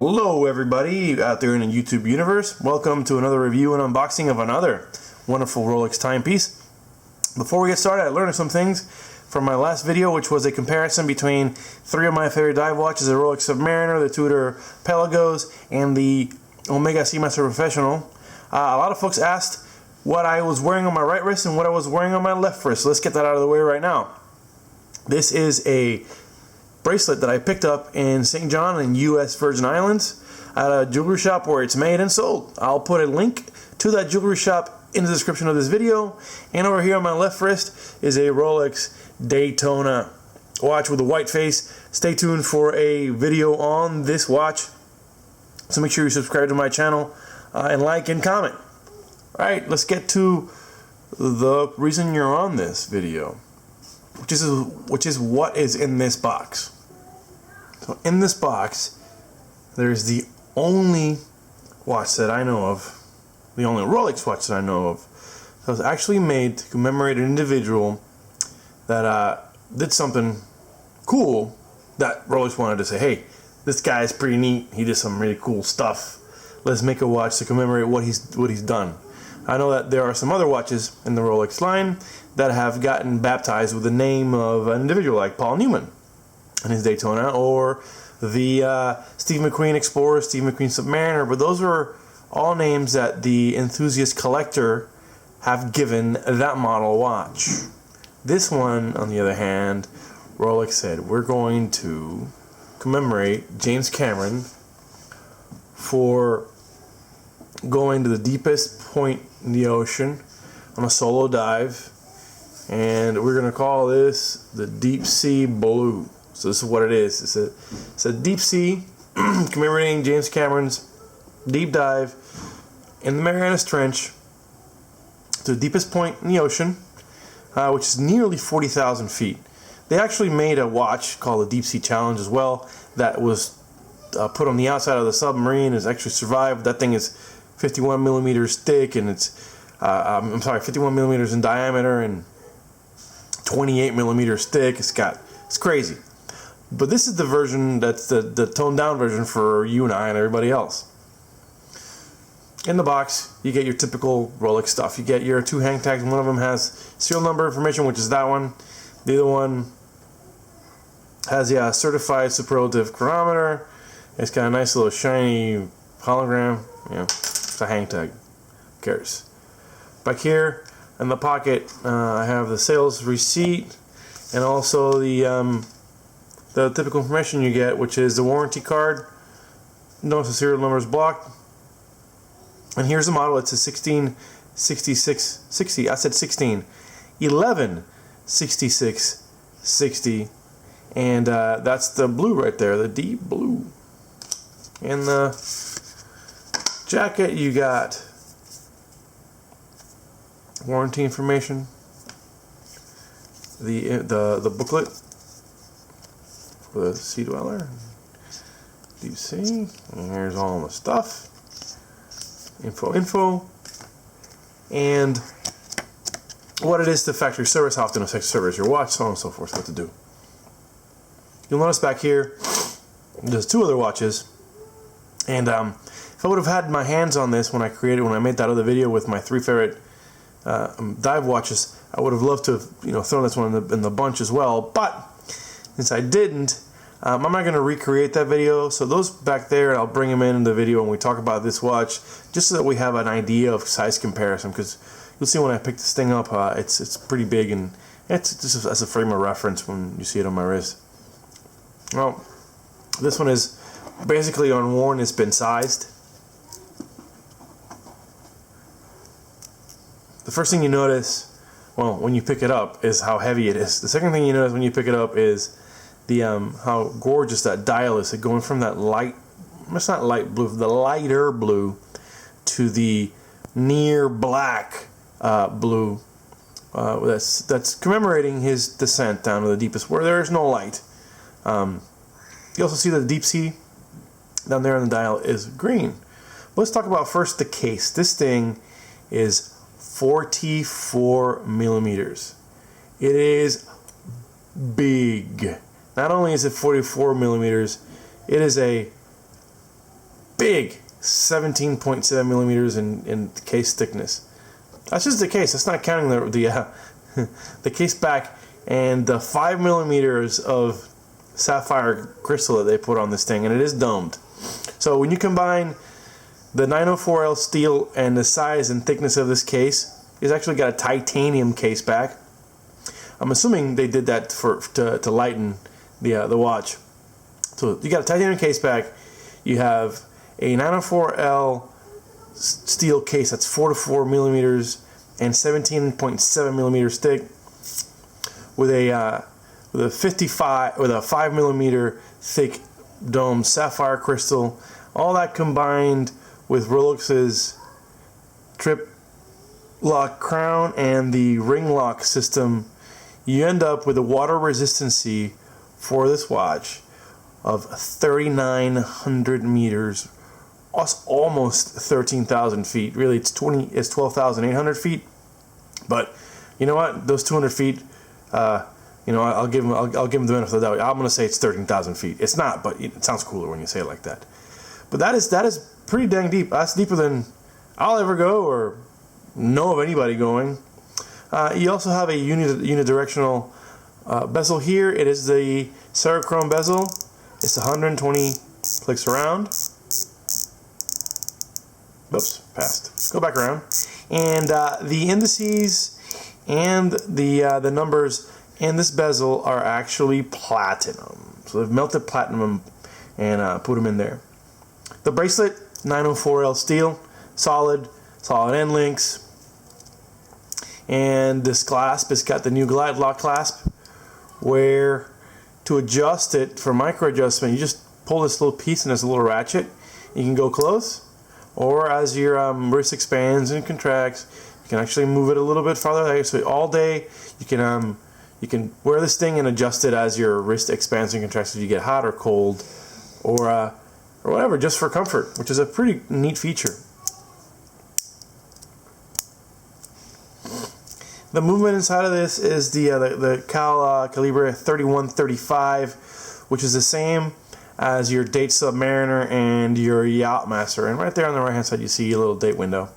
Hello everybody out there in the YouTube universe. Welcome to another review and unboxing of another wonderful Rolex timepiece. Before we get started, I learned some things from my last video, which was a comparison between three of my favorite dive watches: the Rolex Submariner, the Tudor Pelagos, and the Omega Seamaster Professional. A lot of folks asked what I was wearing on my right wrist and what I was wearing on my left wrist. So let's get that out of the way right now. This is a bracelet that I picked up in St. John in U.S. Virgin Islands at a jewelry shop where it's made and sold. I'll put a link to that jewelry shop in the description of this video. And over here on my left wrist is a Rolex Daytona watch with a white face. Stay tuned for a video on this watch, so make sure you subscribe to my channel and like and comment. Alright, let's get to the reason you're on this video, which is what is in this box. So in this box, there's the only watch that I know of, the only Rolex watch that I know of, that was actually made to commemorate an individual that did something cool that Rolex wanted to say, hey, this guy is pretty neat, he did some really cool stuff, let's make a watch to commemorate what he's done. I know that there are some other watches in the Rolex line that have gotten baptized with the name of an individual like Paul Newman and his Daytona, or the Steve McQueen Explorer, Steve McQueen Submariner, but those are all names that the enthusiast collector have given that model watch. This one, on the other hand, Rolex said, we're going to commemorate James Cameron for going to the deepest point in the ocean on a solo dive, and we're going to call this the Deepsea Blue. So this is what it is. It's a Deepsea commemorating James Cameron's deep dive in the Marianas Trench to the deepest point in the ocean, which is nearly 40,000 feet. They actually made a watch called the Deepsea Challenge as well that was put on the outside of the submarine. Has actually survived. That thing is 51 millimeters thick, and it's 51 millimeters in diameter and 28 millimeters thick. It's crazy. But this is the version that's the toned down version for you and I and everybody else. In the box, you get your typical Rolex stuff. You get your two hang tags. One of them has serial number information, which is that one. The other one has the certified superlative chronometer. It's got a nice little shiny hologram. Yeah, it's a hang tag. Who cares? Back here in the pocket, I have the sales receipt and also the typical information you get, which is the warranty card. Notice the serial number is blocked. And here's the model. It's a 166660. I said 16. 116660. And that's the blue right there, the deep blue. In the jacket, you got warranty information, the booklet for the Sea Dweller, Deepsea, and here's all the stuff, info, and what it is to factory service, how often to factory service your watch, so on and so forth, what to do. You'll notice back here there's two other watches, and if I would have had my hands on this when I made that other video with my three favorite dive watches, I would have loved to have thrown this one in the bunch as well, but since I didn't, I'm not going to recreate that video. So those back there, I'll bring them in the video when we talk about this watch, just so that we have an idea of size comparison, because you'll see when I pick this thing up, it's pretty big, and it's just as a frame of reference when you see it on my wrist. Well, this one is basically unworn. It's been sized. The first thing you notice, well, when you pick it up, is how heavy it is. The second thing you notice when you pick it up is the how gorgeous that dial is. Going from that light, it's not light blue, the lighter blue, to the near black blue. That's commemorating his descent down to the deepest, where there is no light. You also see that the deep sea down there on the dial is green. Let's talk about first the case. This thing is 44 millimeters. It is big. Not only is it 44 millimeters, it is a big 17.7 millimeters in case thickness. That's just the case. That's not counting the case back and the 5 millimeters of sapphire crystal that they put on this thing, and it is domed. So when you combine the 904L steel and the size and thickness of this case, it's actually got a titanium case back. I'm assuming they did that to lighten the watch. So you got a titanium case back. You have a 904L steel case that's 4 to 4 millimeters and 17.7 millimeters thick, with a 5 millimeter thick domed sapphire crystal. All that combined with Rolex's trip lock crown and the ring lock system, you end up with a water resistancy for this watch of 3,900 meters, almost 13,000 feet. Really, it's 12,800 feet. But you know what? Those 200 feet, I'll give them the benefit of the doubt. I'm going to say it's 13,000 feet. It's not, but it sounds cooler when you say it like that. But that is pretty dang deep. That's deeper than I'll ever go or know of anybody going. You also have a unidirectional bezel here. It is the Cerachrome bezel. It's 120 clicks around. Oops, passed. Let's go back around. And the indices and the numbers in this bezel are actually platinum. So they've melted platinum and put them in there. The bracelet, 904L steel, solid end links. And this clasp, it's got the new glide lock clasp, where to adjust it for micro adjustment, you just pull this little piece and there's a little ratchet. You can go close, or as your wrist expands and contracts, you can actually move it a little bit farther. So all day you can wear this thing and adjust it as your wrist expands and contracts if you get hot or cold, or whatever, just for comfort, which is a pretty neat feature. The movement inside of this is the Calibre 3135, which is the same as your Date Submariner and your Yachtmaster. And right there on the right hand side you see a little date window.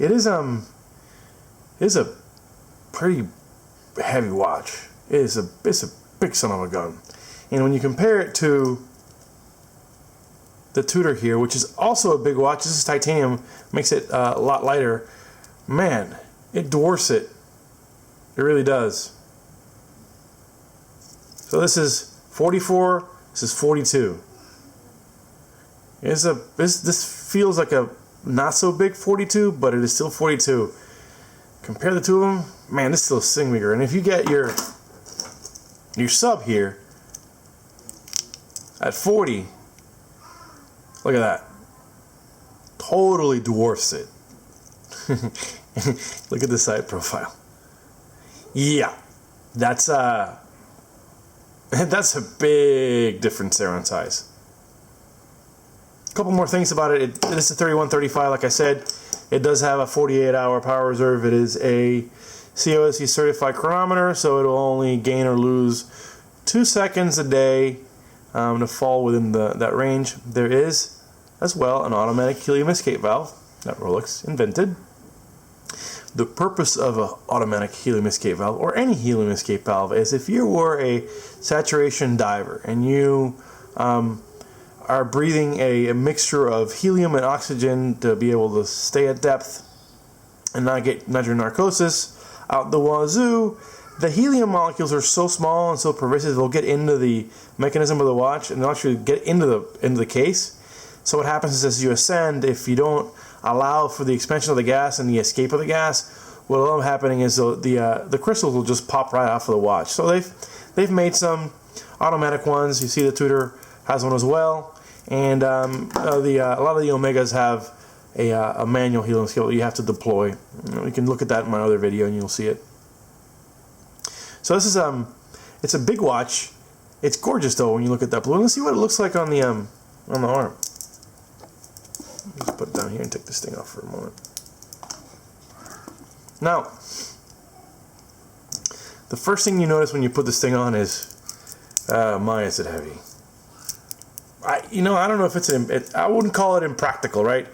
It is a pretty heavy watch. It's a big son of a gun. And when you compare it to the Tudor here, which is also a big watch, this is titanium, makes it a lot lighter. Man, it dwarfs it. It really does. So this is 44. This is 42. This feels like a not so big 42, but it is still 42. Compare the two of them. Man, this is still sing bigger. And if you get your sub here at 40, look at that. Totally dwarfs it. Look at the side profile. Yeah, that's a big difference there on size. A couple more things about it. This is 3135, like I said. It does have a 48-hour power reserve. It is a COSC certified chronometer, so it'll only gain or lose 2 seconds a day to fall within that range. There is, as well, an automatic helium escape valve that Rolex invented. The purpose of an automatic helium escape valve, or any helium escape valve, is if you were a saturation diver and you are breathing a mixture of helium and oxygen to be able to stay at depth and not get nitroglycerin out the wazoo, the helium molecules are so small and so pervasive they'll get into the mechanism of the watch and they'll actually get into the case. So what happens is, as you ascend, if you don't allow for the expansion of the gas and the escape of the gas, what will end up happening is the crystals will just pop right off of the watch. So they've made some automatic ones. You see the Tudor has one as well, and a lot of the Omegas have a manual helium escape that you have to deploy. You can look at that in my other video and you'll see it. So this is it's a big watch. It's gorgeous though when you look at that blue. Let's see what it looks like on the arm. Just put it down here and take this thing off for a moment. Now, the first thing you notice when you put this thing on is, my, is it heavy. I don't know if I wouldn't call it impractical, right?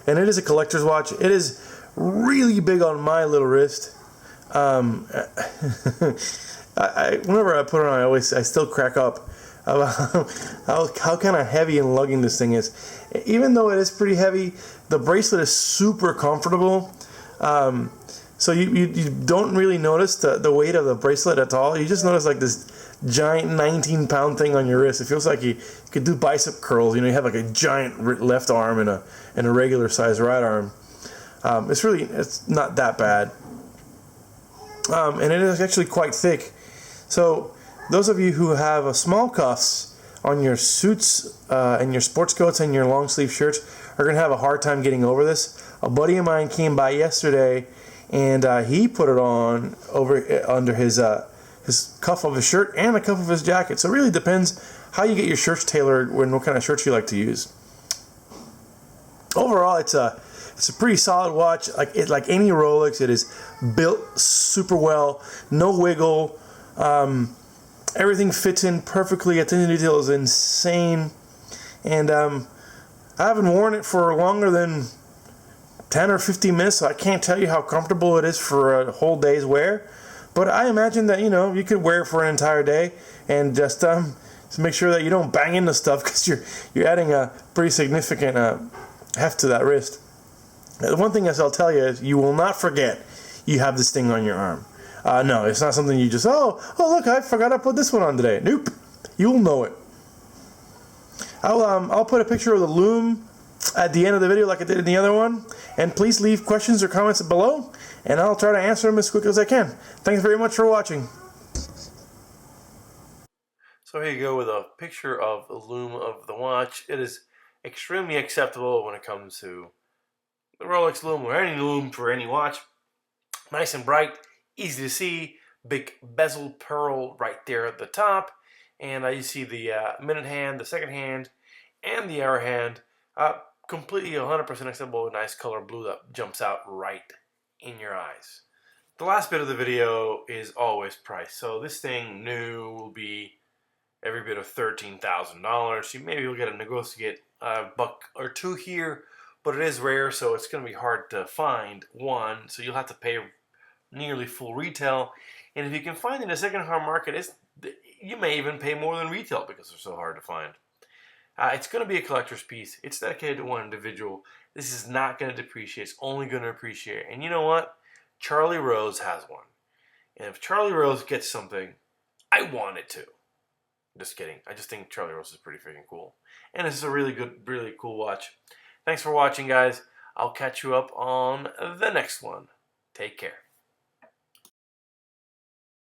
And it is a collector's watch. It is really big on my little wrist. Whenever I put it on, I still crack up about how kind of heavy and lugging this thing is. Even though it is pretty heavy, the bracelet is super comfortable. So you don't really notice the weight of the bracelet at all. You just notice like this giant 19-pound thing on your wrist. It feels like you could do bicep curls. You have like a giant left arm and a regular size right arm. It's not that bad. And it is actually quite thick. So those of you who have small cuffs on your suits and your sports coats and your long sleeve shirts are going to have a hard time getting over this. A buddy of mine came by yesterday, and he put it on under his cuff of his shirt and the cuff of his jacket. So it really depends how you get your shirts tailored and what kind of shirts you like to use. Overall, it's a pretty solid watch. Like any Rolex, it is built super well, no wiggle. Everything fits in perfectly. Attention to detail is insane, and I haven't worn it for longer than 10 or 15 minutes, so I can't tell you how comfortable it is for a whole day's wear. But I imagine that you could wear it for an entire day, and just make sure that you don't bang into stuff, because you're adding a pretty significant heft to that wrist. The one thing I'll tell you is you will not forget you have this thing on your arm. No, it's not something you just, oh look, I forgot I put this one on today. Nope, you'll know it. I'll put a picture of the Lume at the end of the video like I did in the other one, and please leave questions or comments below, and I'll try to answer them as quick as I can. Thanks very much for watching. So here you go with a picture of the Lume of the watch. It is extremely acceptable when it comes to the Rolex Lume or any Lume for any watch. Nice and bright, easy to see, big bezel pearl right there at the top, and you see the minute hand, the second hand, and the hour hand. Completely 100% acceptable, nice color blue that jumps out right in your eyes. The last bit of the video is always price. So this thing new will be every bit of $13,000. Maybe you'll get a negotiate buck or two here, but it is rare, so it's going to be hard to find one. So you'll have to pay nearly full retail, and if you can find it in the second-hand market, you may even pay more than retail because they're so hard to find. It's going to be a collector's piece. It's dedicated to one individual. This is not going to depreciate. It's only going to appreciate. And you know what? Charlie Rose has one. And if Charlie Rose gets something, I want it too. Just kidding. I just think Charlie Rose is pretty freaking cool. And this is a really good, really cool watch. Thanks for watching, guys. I'll catch you up on the next one. Take care.